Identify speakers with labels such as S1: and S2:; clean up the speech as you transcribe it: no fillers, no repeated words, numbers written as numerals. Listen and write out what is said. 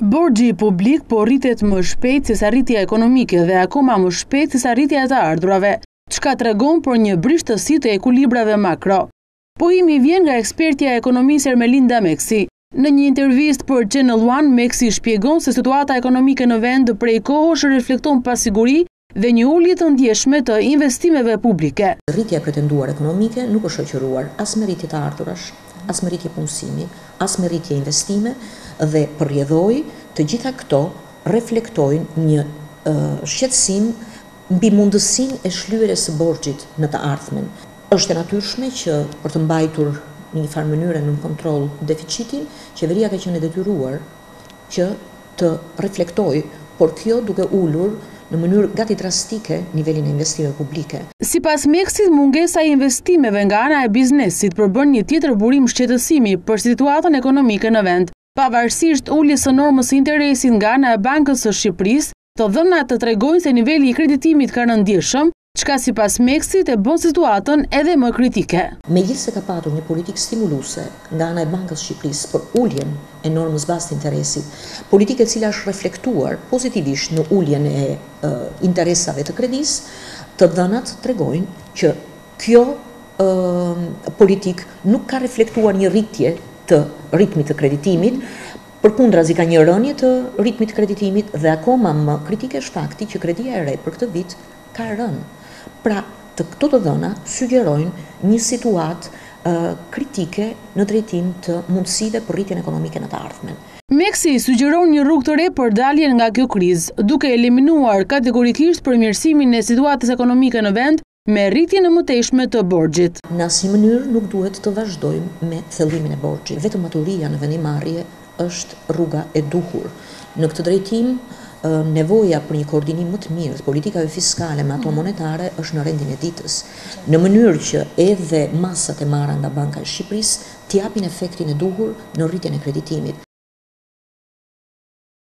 S1: Borxhi publik po rritet më shpejt se sa rritja ekonomike dhe akoma më shpejt se sa rritja e të ardhurave, çka tregon për një brishtësi të ekuilibrave makro. Pohimi vjen nga ekspertja e ekonomisë Ermelinda Meksi. Në një intervistë për Channel One, Meksi shpjegon se situata ekonomike në vend prej kohësh reflekton pasiguri dhe një ulje të ndjeshme të investimeve publike.
S2: Rritja e pretenduar ekonomike nuk është shoqëruar as me rritje të ardhurash, as me rritje punësimi, as me rritje investime dhe përrjedhoi të gjitha këto reflektojnë një shqetësim mbi mundësinë e shlyerjes së borxhit në të ardhmen. Është e natyrshme që për të mbajtur në një farë mënyrë në kontroll deficitin, qeveria ka qenë e detyruar që të reflektojë, por kjo duke ulur në mënyrë gati drastike nivelin e investimeve publike.
S1: Sipas Meksit, mungesa e investimeve nga ana e biznesit përbën një tjetër burim shqetësimi për situatën ekonomike në vend. Pavarësisht uljes së normës së interesit nga ana e Bankës së Shqipërisë, të dhënat të tregojnë se niveli i kreditimit ka rënë ndjeshëm, çka sipas Meksit e bën situatën edhe më kritike.
S2: Megjithse ka patur një politikë stimuluese nga ana e Bankës së Shqipërisë për uljen e normës bazë të interesit, politikë e cila është reflektuar pozitivisht në uljen e interesave të kredisë, të dhënat tregojnë që kjo politikë nuk ka reflektuar një rritje të ritmit të kreditimit, përkundrazi ka një rënje të ritmit të kreditimit dhe akoma më kritike është fakti që kredia e re për këtë vit ka rënë. Pra, këto të dhëna sugjerojnë një situatë kritike në drejtim të mundësive për rritjen ekonomike në të ardhmen.
S1: Meksi sugjeron një rrugë të re për daljen nga kjo krizë, duke eliminuar kategorikisht përmirësimin e situatës ekonomike në vend me rritjen e mëtejshme të borxhit.
S2: Në asnjë mënyrë nuk duhet të vazhdojmë me thellimin e borxhit. Vetëm maturia në vendimarrje është rruga e duhur. Në këtë drejtim, nevoja për një koordinim më të mirë të politikave fiskale me ato monetare është në rendin e ditës, në mënyrë që edhe masat e marra nga Banka e Shqipërisë t'japin efektin e duhur në rritjen e kreditimit.